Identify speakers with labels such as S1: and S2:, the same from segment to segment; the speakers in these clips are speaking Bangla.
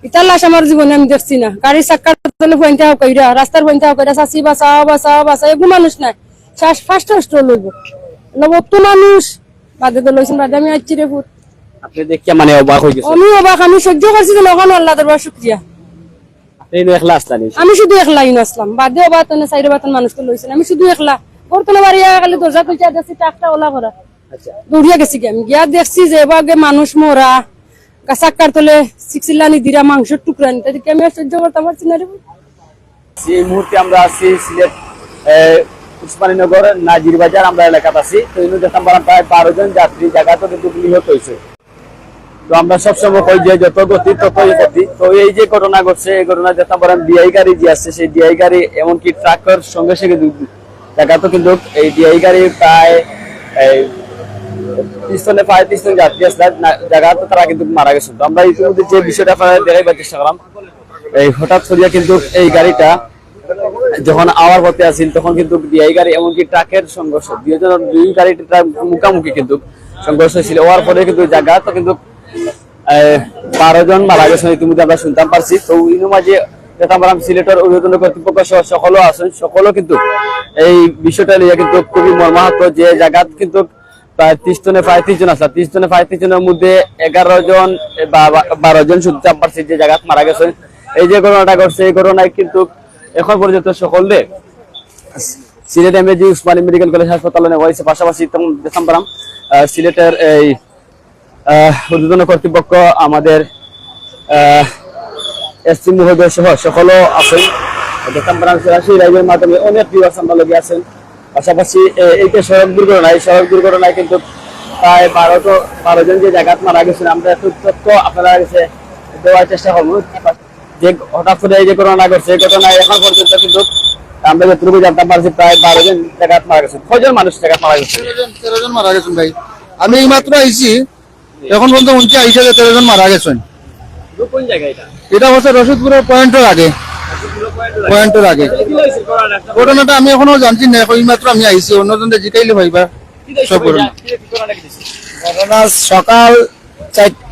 S1: ইটার লাশ আমার জীবনে আমি দেখছি না। গাড়ির চাক্কার তলে পয়েন্টে হোক কইরা, রাস্তার পয়েন্টে হোক কইরা, চাচি বাঁচাও বাঁচাও বাঁচাও, এগুলো মানুষ নাই। শ্বাস ফার্স্ট লইব তো মানুষ বাদে তো লইছেন, বাদে আমি আইছি রে ফুট।
S2: আপনি দেখে মানে অবাক হয়ে গেছেন?
S1: আমি অবাক, আমি সহ্য করছি যে নখন আল্লাহ দরবার শুকরিয়া।
S2: আপনি একলা আসলেন?
S1: আমি শুধু একলাই আসলাম, বাদে বাতনে সাইডে বাতন মানুষ তো লইছেন, আমি শুধু একলা। বর্তমানে বাড়ি খালি দরজা খুলছে দেখছি টাকটা ওলা করা।
S2: আচ্ছা,
S1: দৌড়িয়া গেছি আমি, গিয়া দেখছি যে এবারে মানুষ মরা, চাক্কার তলে সিক্সিলানি দিরা মাংসের টুকরা নিতে দেখি আমি সহ্য করতে পারছি না রে।
S2: এই মুহূর্তে আমরা আছি সিলেট উসমানীনগর নাজির বাজার আমরা এলাকাতে আছি। তো ইনু দেখতাম প্রায় 12 জন যাত্রী জায়গা তো কিন্তু নিহত হয়েছে। তো আমরা সবসময় কই যে যত গতি ততই গতি। তো এই যে ঘটনা ঘটছে, এই ঘটনা দেখতাম ডিআই গাড়ি যে আসছে, সেই ডিআই গাড়ি এমনকি ট্রাকের সঙ্গে সঙ্গে জায়গা তো কিন্তু এই ডিআই গাড়ি প্রায় পিছনে 35 জন যাত্রী আসলে জায়গা তো তারা কিন্তু মারা গেছে। তো আমরা ইতিমধ্যে যে বিষয়টা দেখাইবার চেষ্টা করলাম, এই হঠাৎ করিয়া কিন্তু এই গাড়িটা যখন আওয়ার পথে আসিল তখন কিন্তু ডিআই গাড়ি এমনকি ট্রাকের সংঘর্ষ, দুই গাড়িটা মুখামুখি কিন্তু সংঘর্ষ ছিল। হওয়ার পরে কিন্তু জায়গা তো কিন্তু 12 জন মারা গেছে ইতিমধ্যে আমরা শুনতাম পারছি। তো ইনু মাঝে দেখতাম সিলেটের ঊর্ধ্বতন কর্তৃপক্ষ সহ সকলও আছেন, সকলও কিন্তু এই বিষয়টা নিয়ে কিন্তু খুবই মর্মাহত। যে জায়গা কিন্তু প্রায় 30 জনে 35 জন আসলে 30 জনে 35 জনের মধ্যে 11 জন বা 12 জন শুনতাম পারছি যে জায়গা মারা গেছে। এই যে ঘটনাটা ঘটছে, এই ঘটনায় কিন্তু এখন পর্যন্ত সকলে Sylhet MAG Usmani medical college হাসপাতালে নেওয়া হয়েছে। পাশাপাশি দেখতাম পারাম সিলেটের এই ঊর্ধ্বতন কর্তৃপক্ষ আমাদের এসসি মহোদয় সহ সকলও আছেন। দেখতাম পারাম সরাসরি লাইভের মাধ্যমে অনেক ভিউয়ার্স আমরা লগে আছেন। পাশাপাশি এই যে সড়ক দুর্ঘটনায় কিন্তু প্রায় 12 জন যে জায়গা মারা গেছেন, আমরা একটু তথ্য আপনারা কাছে দেওয়ার চেষ্টা করবো। যে হঠাৎ করে এই যে ঘটনা ঘটছে, এই ঘটনায় এখন পর্যন্ত কিন্তু আমরা যতটুকু জানতে পারছি প্রায় 12 জন জায়গা মারা গেছেন। কয়জন মানুষ জায়গা মারা গেছে?
S3: 13 জন মারা গেছেন ভাই। আমি এই মাত্র আইছি, এখন পর্যন্ত উনকে আইসা যে 13 জন মারা গেছেন।
S2: কোন জায়গা এটা?
S3: এটা হচ্ছে রশিদপুরের পয়েন্টের আগে। ঘটনাটা আমি এখনো জানছি না, এই মাত্র আমি আইছি, অন্যজনদের জিকাইলে ভাইবা সব
S4: ঘটনা সকাল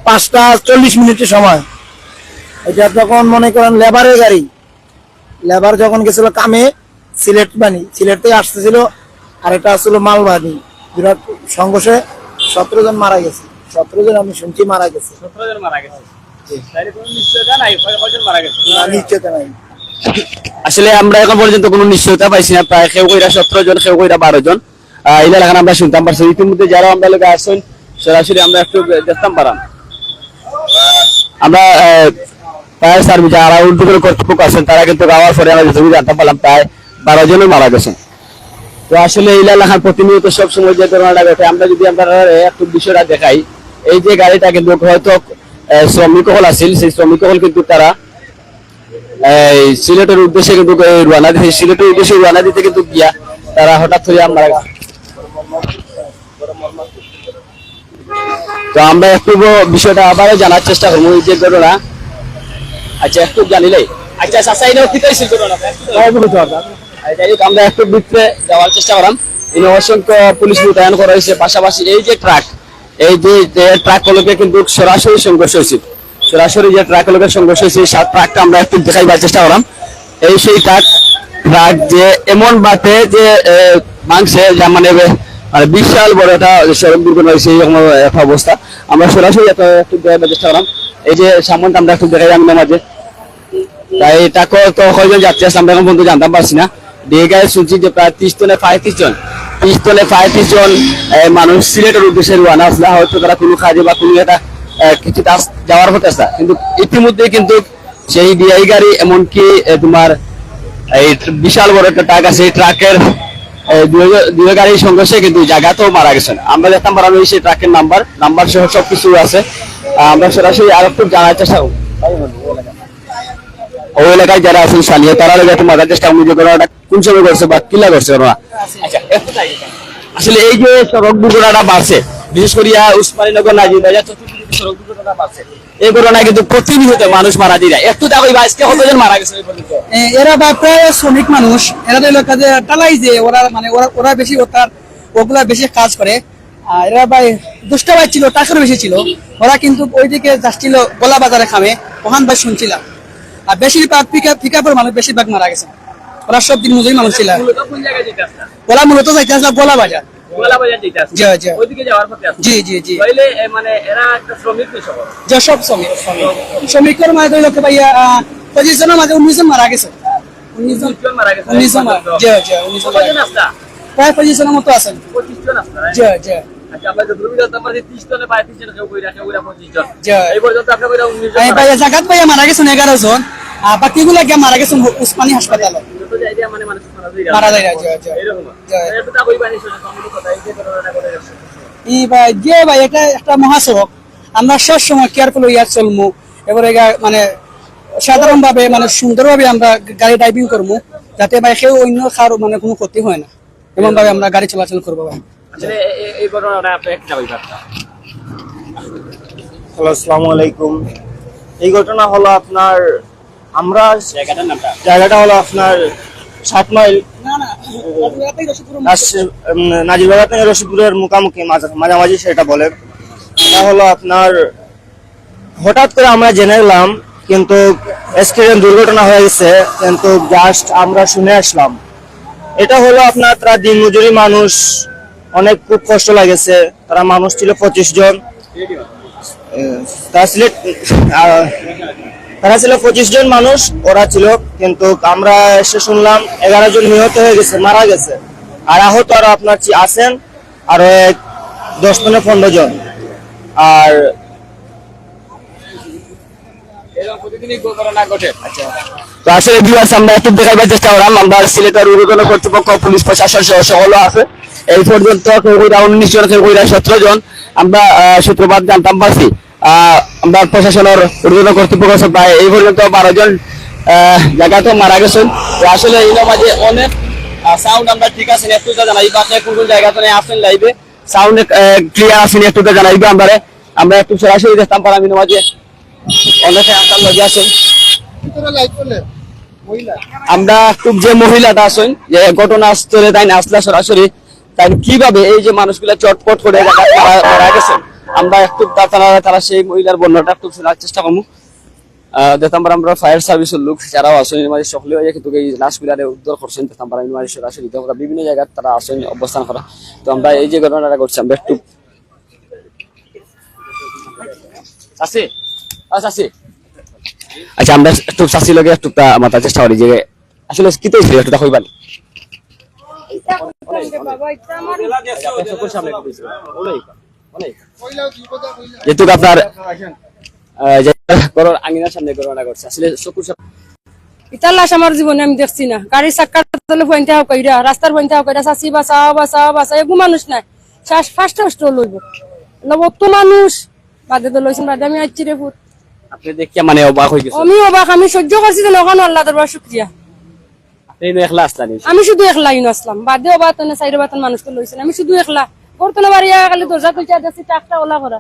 S4: 5:40 সময়। এটা তখন মনে করেন লেবারের গাড়ি, লেবার যখন গেছিল কামে সিলেট থেকে আসতেছিল, আর এটা আসছিল মালবাহী। বিরাট সংঘর্ষে 17 জন মারা গেছে। 17 জন আমি শুনছি মারা গেছে।
S2: 17 জন মারা গেছে। তাইলে কোনো নিশ্চয়তা নাই কয়জন মারা গেছে?
S4: নিশ্চয়তা নাই।
S2: আসলে আমরা এখন পর্যন্ত কোনো নিশ্চয়তা পাইছি না। প্রায় কেউ কইরা 17 জন, কেউ কইরা 12 জন এই এলাকায় আমরা শুনতাম পারছি। ইতিমধ্যে যারা আমরা লোক আসছেন সরাসরি আমরা একটু দেখতাম পারাম। আমরা প্রায় সার্ভিস যারা উল্টো কর্তৃপক্ষ আছেন তারা কিন্তু যাওয়ার পরে আমরা যেটুকু জানতে পারলাম প্রায় 12 জনও মারা গেছেন। তো আসলে এই এলাকার প্রতিনিয়ত সবসময় যে ঘটনাটা ঘটে, আমরা যদি আপনারা একটু বিষয়টা দেখাই, এই যে গাড়িটা কিন্তু হয়তো শ্রমিক হল আছিল, সেই শ্রমিক হল কিন্তু তারা সিলেটের উদ্দেশ্যে কিন্তু রওনা দিতে কিন্তু গিয়া তারা হঠাৎ করে মারা গেছে। তো আমরা একটু বিষয়টা আবার জানার চেষ্টা করবো এই যে ঘটনা। আচ্ছা একটু জানিলে আচ্ছা আমরা একটু ভিতরে যাওয়ার চেষ্টা করলাম। অসংখ্য পুলিশ মোতায়েন করা হয়েছে। পাশাপাশি এই যে ট্রাক গুলোকে কিন্তু সরাসরি সংঘর্ষ হয়েছে, সরাসরি যে ট্রাক গুলোকে সংঘর্ষ হয়েছে ট্রাকটা আমরা একটু দেখাইবার চেষ্টা করলাম। এই সেই ট্রাক যে এমন বাতে যে মাংসে মানে বিশাল বড় একটা সড়ক দুর্ঘটনা হয়েছে, এইরকম একটা অবস্থা। আমরা সরাসরি একটু দেখাইবার চেষ্টা করলাম। এই যে সামনটা আমরা একটু দেখাই আমি মাঝে, তাই ট্রাকও তো কয়জন যাত্রী আসলে আমরা এখন পর্যন্ত জানতে পারছি না। ডিগায় শুনছি যে প্রায় 30 জনে 35 জন মানুষ সিলেটের উদ্দেশ্যে রওনা আসলে, হয়তো তারা কোনো কাজে বা কোনো একটা কিছু যাওয়ার পথে আসা। কিন্তু ইতিমধ্যে কিন্তু সেই ডিআই গাড়ি এমনকি তোমার এই বিশাল বড় একটা ট্রাক আছে, ট্রাকের দুই গাড়ির সংঘর্ষে কিন্তু জায়গাতেও মারা গেছেন। আমরা দেখতাম পারাম সেই ট্রাকের নাম্বার সহ সবকিছু আছে। আমরা সরাসরি আর একটু জানার চেষ্টা করব ওই এলাকায় যারা আছেন স্থানীয়, তারা একটু মারার চেষ্টা করবো যে ঘটনাটা কোন সময় করছে বা কিলা করছে ঘটনা। আসলে এই যে সড়ক দুর্ঘটনাটা বাড়ছে, বিশেষ করে উসমানীনগর নাজির বাজার সড়ক দুর্ঘটনা বাড়ছে, এই ঘটনায় কিন্তু প্রতিনিয়ত মানুষ মারা যায়। একটু দেখো আজকে কতজন মারা গেছে?
S5: এরা প্রায় শ্রমিক মানুষ, এরা এলাকাতে টালাই যে ওরা মানে ওরা বেশি ওগুলা বেশি কাজ করে। এরা ভাই দুষ্ট ভাই ছিল, টাকার বেশি ছিল। ওরা কিন্তু ওইদিকে যাচ্ছিল গোলা বাজারে খামে, ওখান ভাই শুনছিলাম। আর বেশিরভাগ পিকআপের মানুষ বেশিরভাগ মারা গেছে। ওরা সব দিন মজুরি মানুষ ছিল।
S2: মূলত কোন জায়গায় যেতে আসলা?
S5: ওরা মূলত যাইতে আসলে গোলা বাজার।
S2: গোলা বাজার যেতে আসলা?
S5: জি, জি।
S2: ওইদিকে যাওয়ার পথে আসলা?
S5: জি জি জি।
S2: তাইলে মানে এরা একটা শ্রমিক না সব?
S5: যে সব শ্রমিকের মাঝে ধরে লোক ভাইয়া 25 জনের মাঝে 19 জন মারা গেছে। 19
S2: জন মারা গেছে?
S5: 19 জন জি জি 19 জন
S2: কতজন আসলা?
S5: প্রায় 25 জনের মতো আছেন।
S2: 25 জন আসলা?
S5: জি জি
S2: আচ্ছা, আমরা যতটুকু জানতাম পারি 30 জনে 35 জন কেউ কইরা 25 জন।
S5: জি।
S2: এই পর্যন্ত আপনারা কইরা 19 জন
S5: এই
S2: মারা
S5: ভাইয়া জাকাত ভাইয়া মারা গেছেন 11 জন। আর বাকিগুলো গিয়ে মারা গেছেন উসমানী হাসপাতালে।
S2: যত জায়গায় মানে মানুষ
S5: মারা যায়, জি, জি।
S2: এরকম।
S5: জি।
S2: এটা তো কই পানি শুনে সম্পূর্ণ কথা এই যে ঘটনাটা ঘটে গেছে।
S5: এই ভাই যে ভাই এটা একটা মহাসড়ক, আমরা সব সময় কেয়ারফুল হইয়া চলমু। এবারে মানে সাধারণ ভাবে মানে সুন্দরভাবে আমরা গাড়ি ড্রাইভিং করবো, যাতে ভাই কেউ অন্য কারো মানে কোনো ক্ষতি হয় না, এমন ভাবে আমরা গাড়ি চলাচল করবো ভাই।
S2: আসলে এই ঘটনাটা আপনি একটা কইবারটা।
S6: হ্যালো, আসসালামু আলাইকুম। এই ঘটনা হলো আপনার আমরা
S2: জায়গাটার নামটা?
S6: জায়গাটা হলো আপনার 7 মাইল নাজিরবাজার থেকে রশিদপুরের মুখামুখি মাঝামাঝি সেটা বলে। এটা হলো আপনার হঠাৎ করে আমরা জেনে এলাম, কিন্তু অ্যাক্সিডেন্ট দুর্ঘটনা হয়ে গেছে, কিন্তু জাস্ট আমরা শুনে আসলাম। এটা হলো আপনার তারা দিনমজুরি মানুষ, অনেক খুব কষ্ট লাগেছে। তারা মানুষ ছিল 25 জন। তারা ছিল 25 জন মানুষ, ওরা ছিল, কিন্তু আমরা এসে শুনলাম 11 জন নিহত হয়ে গেছে, মারা গেছে। আর আহত আরো আপনার আছেন আরো 10 থেকে 15 জন। আর
S2: এরকম প্রতিদিনই ঘটনা ঘটে।
S6: আচ্ছা,
S2: তো আসলে ভিউয়ার্স, আমরা একটু দেখাইবার চেষ্টা করলাম। আমরা সিলেটের উদ্বোধন কর্তৃপক্ষ, পুলিশ প্রশাসন সহ সকলে আছে। এই পর্যন্ত কেউ কইরা 19 জন, কেউ কইরা 17 জন আমরা সূত্রপাত জানতাম পারছি। আমরা প্রশাসনের উদ্বোধন কর্তৃপক্ষ প্রায় এই পর্যন্ত 12 জন জায়গাতে মারা গেছেন। তো আসলে এই মাঝে অনেক সাউন্ড আমরা ঠিক আছে একটু জানাই পাশে কোন কোন জায়গাতে আসেন লাইভে সাউন্ড ক্লিয়ার আছেন একটু জানাইবে আমরা একটু সরাসরি দেখতাম পারামিন মাঝে অনেকে আপনার লগে আছেন। আমরা খুব যে মহিলাটা আছেন যে ঘটনাস্থলে তাই আসলা সরাসরি, তাই কিভাবে এই যে মানুষগুলা চটপট করে মারা গেছেন, আমরা একটু তারা সেই মহিলার বর্ণনাটা একটু শোনার চেষ্টা করবো। দেখতাম আমরা ফায়ার সার্ভিসের লোক যারাও আসেন মাঝে সকলে হয়ে কিন্তু এই লাশগুলা উদ্ধার করছেন। দেখতাম পারা মাঝে সরাসরি বিভিন্ন জায়গায় তারা আসেন অবস্থান করা। তো আমরা এই যে ঘটনাটা করছি আমরা একটু আচ্ছা আমরা একটু চাষি লগে একটু মাথার চেষ্টা করি যে আসলে কি তো একটু দেখো পারি যেহেতু আপনার আঙিনার সামনে ঘটনা করছে আসলে চকুর
S1: ইতার লাশ আমার জীবনে আমি দেখছি না। গাড়ি চাক্কার তলে পয়েন্টে হাও কইরা, রাস্তার পয়েন্টে হাও কইরা চাচি বাঁচাও বাঁচাও বাঁচাও, এগু মানুষ নাই। শ্বাস ফার্স্ট লইব তো মানুষ বাদে তো লইছেন, বাদে আমি আইছি রে ফুট।
S2: আপনি দেখিয়া মানে অবাক হয়ে গেছে?
S1: আমি অবাক, আমি সহ্য করছি যে ওখানে আল্লাহ দরবার শুকরিয়া।
S2: আপনি একলা আসলেন?
S1: আমি শুধু একলা ইন আসলাম, বাদে অবাতনে সাইডে বাতন মানুষকে লইছেন, আমি শুধু একলা। বর্তনে বাড়ি খালি দরজা তুলতে দেখছি টাকটা ওলা করা,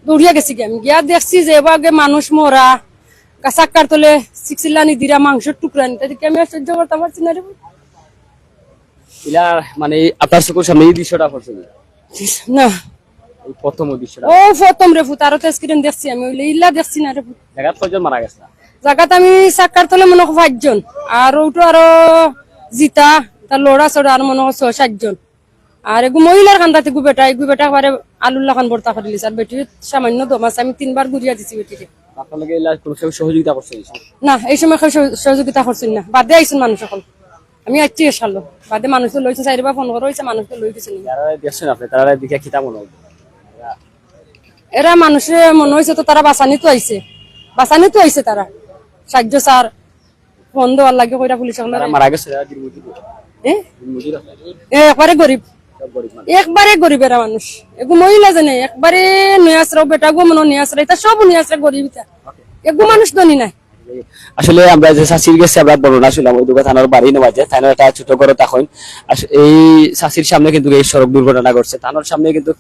S1: দৌড়িয়া গেছি আমি গিয়া দেখছি যে এবারে মানুষ মরা, চাক্কার তলে সিক্সিলানি দিরা মাংসের টুকরা নিতে দেখি আমি সহ্য করতে পারছি না রে।
S2: মানে আপনার চকুর সামনে এই দৃশ্যটা পড়ছে
S1: না,
S2: এই প্রথম দৃশ্যটা?
S1: ও প্রথম রে ফুট, আরো তো স্ক্রিন দেখছি আমি, ওইলে ইল্লা দেখছি না রে ফুট।
S2: জায়গা কয়জন মারা গেছে?
S1: জায়গাত আমি চাক্কার তলে মনে হয় 5 জন, আর ওটো আরো জিতা তার লড়া চড়া আর মনে হয় 6-7 জন। আর এগু মহিলার খান্দাতে এগু বেটা বারে আলুল্লা খান ভর্তা করে দিছে। আর বেটি সামান্য দমাস, আমি 3 বার ঘুরিয়া দিছি বেটিকে।
S2: আপনাকে কোনো সহযোগিতা করছে
S1: না? এই সময় সহযোগিতা করছেন না, বাদে আইছেন মানুষ এখন। আমি আইছি এসালো বাদে মানুষ লইছে, 4বার ফোন করা হয়েছে, মানুষকে লই গেছে।
S2: যারা দেখছেন আপনি তারা দেখে খিতা মনে হবে
S1: এরা মানুষে মনে হয়েছে তো তারা বাঁচানি তো আইছে তারা সাহায্য স্যার ফোন দেওয়ার লাগে কইরা পুলিশ
S2: মারা গেছে।
S1: একবারে গরিব, একবারে গরিব এরা মানুষ। এগু মহিলা জানে একবারে নিয়াসরাও বেটা গো মনে নিয়াসরা, এটা সব নিয়াসরা গরিব, এটা এগু মানুষ ধনী নাই।
S2: আসলে আমরা যে শাসির গেছে আমরা বর্ণনা শুনলাম ওই দুটো থানার বাড়ি নেওয়াজে থানার একটা ছোট করে তখন এই শাসির সামনে কিন্তু এই সড়ক দুর্ঘটনা ঘটছে। থানার সামনে কিন্তু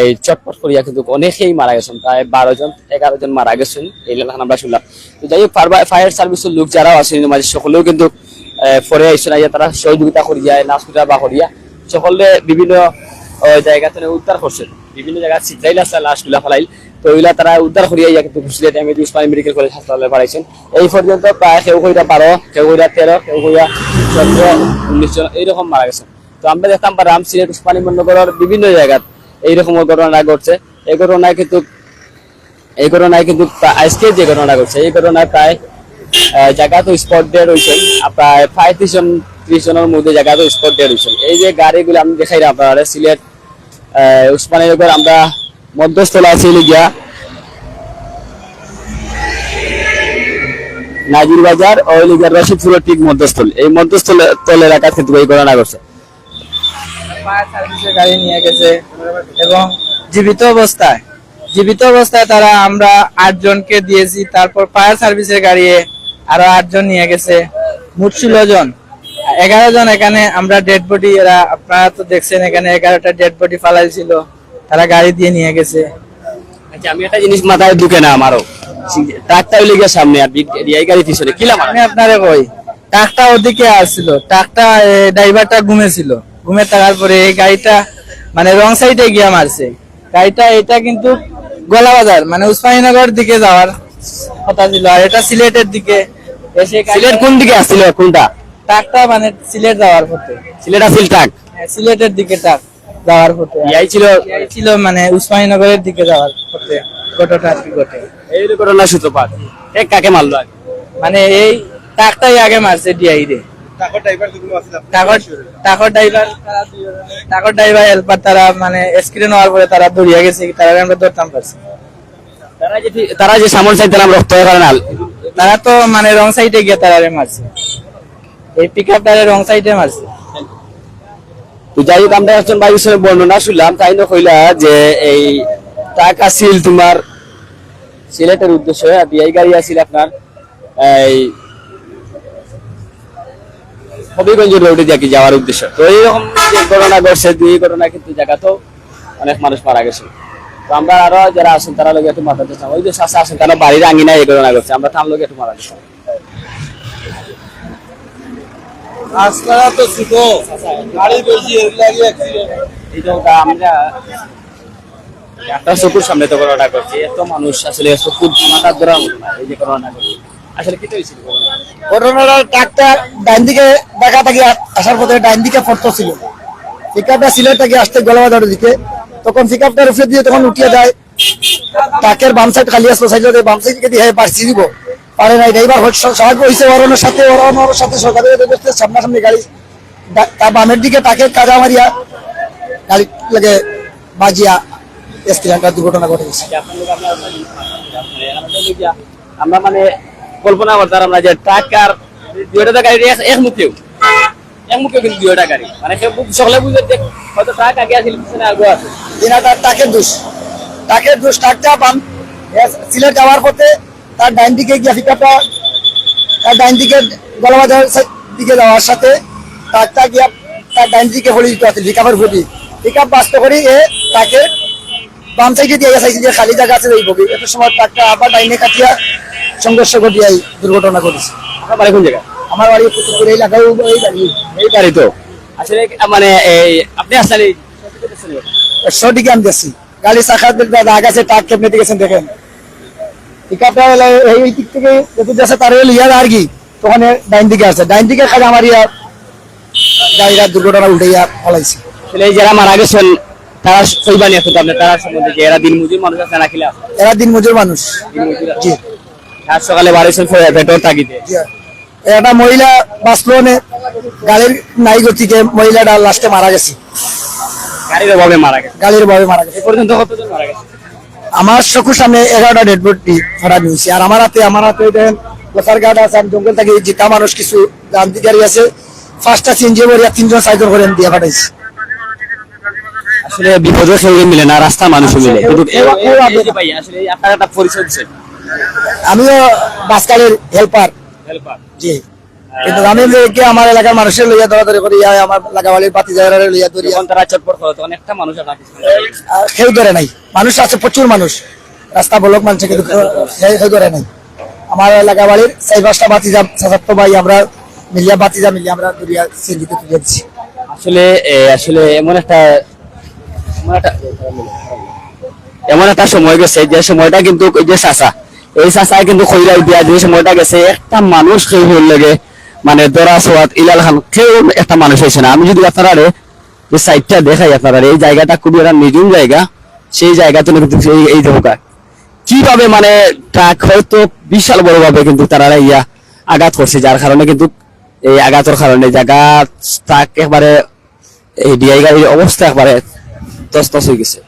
S2: এই চটপট করিয়া কিন্তু অনেকেই মারা গেছেন, প্রায় 12-11 জন মারা গেছেন এই আমরা শুনলাম। তো যাই হোক ফায়ার সার্ভিসের লোক যারাও আসেন মাঝে সকলেও কিন্তু পরে আইসেন, তারা সহযোগিতা করিয়া নাচ পূজা বা করিয়া সকলে বিভিন্ন ওই জায়গা থেকে উদ্ধার করছে বিভিন্ন জায়গা ছিটাইল আছে লাশগুলা ফেলাইল তো ওইগুলা তারা উদ্ধার করিয়া ইয়া কিন্তু সিলেট এমএডি উসমানী মেডিকেল কলেজ হাসপাতালে পাঠাইছেন এই পর্যন্ত প্রায় কেউ কইরা 12 কেউ কইরা 13 কেউ কইরা 14 19 জন এইরকম মারা গেছে তো আমরা দেখতাম পারাম সিলেট উসমানী মহানগরের বিভিন্ন জায়গায় এইরকম ঘটনা ঘটছে এই ঘটনায় কিন্তু আজকে যে ঘটনা ঘটছে এই ঘটনায় প্রায় জায়গা তো স্পট ডেড হয়েছে প্রায় 35 জনের মধ্যে জায়গা তো স্পট ডেড হয়েছে এই যে গাড়িগুলো আমি দেখাই না আপনারা সিলেট উসমানীনগর আমরা মধ্যস্থলে আছি গিয়া নাজির বাজার ও লিগার রশিদপুরের ঠিক মধ্যস্থল এই মধ্যস্থল এলাকা কিন্তু এই ঘটনা ঘটছে
S7: ফায়ার সার্ভিসের গাড়ি নিয়ে গেছে এবং জীবিত অবস্থায় তারা আমরা 8 জনকে দিয়েছি তারপর ফায়ার সার্ভিসের গাড়ি আরো 8 জন নিয়ে গেছে মোট 16 জন 11 জন এখানে আমরা ডেড বডি এরা আপনারা তো দেখছেন এখানে 11টা ডেড বডি ফালাইল ছিল তারা গাড়ি দিয়ে নিয়ে গেছে
S2: আচ্ছা আমি একটা জিনিস মাথায় ঢুকে না আমারও ট্রাকটা ওই লিগের সামনে আর এই গাড়ি পিছনে কিলাম
S7: আমি আপনারে কই ট্রাকটা ওদিকে আসছিল ট্রাকটা ড্রাইভারটা ঘুমে থাকার পরে এই গাড়িটা মানে রং সাইডে গিয়া মারছে গাড়িটা এটা কিন্তু গোলাবাজার মানে উসমানীনগর দিকে যাওয়ার কথা ছিল আর এটা সিলেটের দিকে এসে
S2: সিলেট কোন দিকে আসছিল কোনটা
S7: ট্রাকটা মানে সিলেট যাওয়ার পথে
S2: সিলেট আসিল ট্রাক
S7: সিলেটের দিকে ট্রাক যাওয়ার পথে
S2: এই
S7: ছিল মানে উসমানীনগরের দিকে যাওয়ার পথে ঘটনা আর কি ঘটে
S2: এই ঘটনার সূত্রপাত এক কাকে মারলো আগে
S7: মানে এই ট্রাকটাই আগে মারছে ডিআই রে টাকর ড্রাইভার হেল্পার তারা মানে স্ক্রিন হওয়ার পরে তারা দৌড়িয়ে গেছে তারা আমরা ধরতাম পারছি
S2: তারা যে সামন চাইতাম রক্ত কারণ
S7: তারা তো মানে রং সাইডে গিয়ে তারা মারছে এই পিক আপ টারে রং সাইডে মারছে
S2: তো যাই হোক আমরা একজন ভাই হিসেবে বর্ণনা শুনলাম তাই না কইলা যে এই ট্রাক আসিল তোমার সিলেটের উদ্দেশ্যে বিআই গাড়ি আসিল আপনার এই হবিগঞ্জ রোডে দেখি যাওয়ার উদ্দেশ্য তো এইরকম যে ঘটনা ঘটছে দুই ঘটনা কিন্তু জায়গাতেও অনেক মানুষ মারা গেছে তো আমরা আরো যারা আছেন তারা লোক একটু মাথা দিচ্ছি ওই যে চাষা আছেন তারা বাড়ির আঙিনায় এই ঘটনা ঘটছে আমরা তার লোক একটু মারা দিচ্ছি
S3: রাস্তাটা তো ছোট গাড়ি বেশি
S2: আমরা একটা চকুর সামনে তো ঘটনা করছি এত মানুষ আসলে চকুর মাথা ধরার মতো না এই যে ঘটনা করছে আসলে কি হয়েছিল
S4: ঘটনাটা ট্রাকটা ডাইন দিকে দেখা থাকি আসার পথে ডাইন দিকে ফটো ছিল পিকআপটা সিলেট থেকে আসতে গোলাবাজারের দিকে তখন পিকআপটার উপরে দিয়ে তখন উঠিয়ে যায় ট্রাকের বাম সাইড খালি আসলো সাইড বাম সাইড দিকে দিয়ে পারছি দিব পারে নাই ড্রাইভার সাহায্য হয়েছে ওর সাথে সরকারের সামনাসামনি গাড়ি তার বামের দিকে ট্রাকের কাজা মারিয়া গাড়ি লাগে বাজিয়া স্ত্রীটা দুর্ঘটনা ঘটে গেছে
S2: আমরা মানে কল্পনা করতাম আমরা যে ট্রাক আর দুইটা গাড়ি এক মুখেও কিন্তু দুইটা গাড়ি মানে সকলে বুঝে যে হয়তো ট্রাক আগে আসছিল পিছনে আগে আছে
S4: ট্রাকের দোষ ট্রাকটা বাম সিলেট যাওয়ার পথে তার ডাইন দিকে গিয়া পিকআপটা তার ডাইন দিকে গোলাবাজার দিকে যাওয়ার সাথে ট্রাকটা গিয়া তার ডাইন দিকে হলি দিতে আছে পিকআপের ফুটি পিকআপ বাস্ত করি এ তাকে বাম সাইডে দিয়ে গেছে যে খালি জায়গা আছে এই বগি এত সময় ট্রাকটা আবার ডাইনে কাটিয়া সংঘর্ষ ঘটিয়ে দুর্ঘটনা ঘটেছে
S2: আপনার বাড়ি কোন জায়গায়
S4: আমার বাড়ি পুতুলপুর এলাকায়
S2: এই বাড়ি তো আসলে মানে এই আপনি আসলে
S4: সঠিক আমি দেখছি গাড়ি চাকা দাগ আছে ট্রাক কেমনে গেছেন দেখেন পিকআপটা এই দিক থেকে যদি যাচ্ছে তার লিয়ার আর কি তখন ডাইন দিকে আছে ডাইন দিকে খালি আমার গাড়িটা দুর্ঘটনা উল্টাইয়া ফলাইছে
S2: আসলে এই যারা মারা গেছেন তারা সইবানি এখন আপনার তারা সম্বন্ধে যে এরা দিন মজুর মানুষ আছে না কিলা
S4: এরা দিন মজুর মানুষ জি
S2: আর সকালে বাড়িছেন পেট্রোল থাকিতে
S4: একটা মহিলা বাঁচলো গাড়ির নাই গতিকে মহিলাটা লাস্টে মারা গেছে
S2: গাড়ির অভাবে মারা গেছে
S4: এ
S2: পর্যন্ত কতজন মারা গেছে
S4: আমার চকুর সামনে 11টা ডেড বডি ধরা নিয়েছে আর আমার হাতে দেখেন লোসার গার্ড আছে আমি জঙ্গল থেকে জিতা মানুষ কিছু গান্ধী গাড়ি আছে ফার্স্টটা সিনজি বলিয়া 3 জন 4 জন করে দিয়ে পাঠাইছি
S2: আসলে বিপদের সঙ্গে মিলে না রাস্তা মানুষ মিলে কিন্তু ভাই আসলে আপনার একটা পরিচয় দিচ্ছেন
S4: আমিও বাসকালের হেল্পার জি কিন্তু আমি আমার এলাকার মানুষের লইয়া দরাদরি করি আমার লাগাওয়ালির বাতি জায়গায় লইয়া ধরি
S2: তারা চটপট করে তখন একটা মানুষ
S4: কেউ ধরে নাই মানুষ আছে প্রচুর মানুষ রাস্তা বলক মানছে কিন্তু কেউ ধরে নাই আমার লাগাওয়ালির 4-5টা বাতি যা ছাত্র ভাই আমরা মিলিয়া আমরা দরিয়া সিন্ডিতে তুলে দিচ্ছি
S2: আসলে এমন একটা এমন একটা সময় গেছে যে সময়টা কিন্তু ওই যে চাচা এই চাচায় কিন্তু খৈরাই দিয়া যে সময়টা গেছে একটা মানুষ কেউ হইল লাগে মানে দরা সোয়াত ইলাল খান কেউ একটা মানুষ হয়েছে না। আমি যদি আপনারা যে সাইডটা দেখাই আপনারা এই জায়গাটা খুবই একটা নির্জন জায়গা, সেই জায়গাতে কিন্তু এই ধোকা কিভাবে মানে ট্রাক হয়তো বিশাল বড় ভাবে কিন্তু তারা ইয়া আঘাত করছে, যার কারণে কিন্তু এই আঘাতের কারণে জায়গা ট্রাক একবারে এই ডিআই গাড়ির অবস্থা একবারে তছনছ হয়ে গেছে।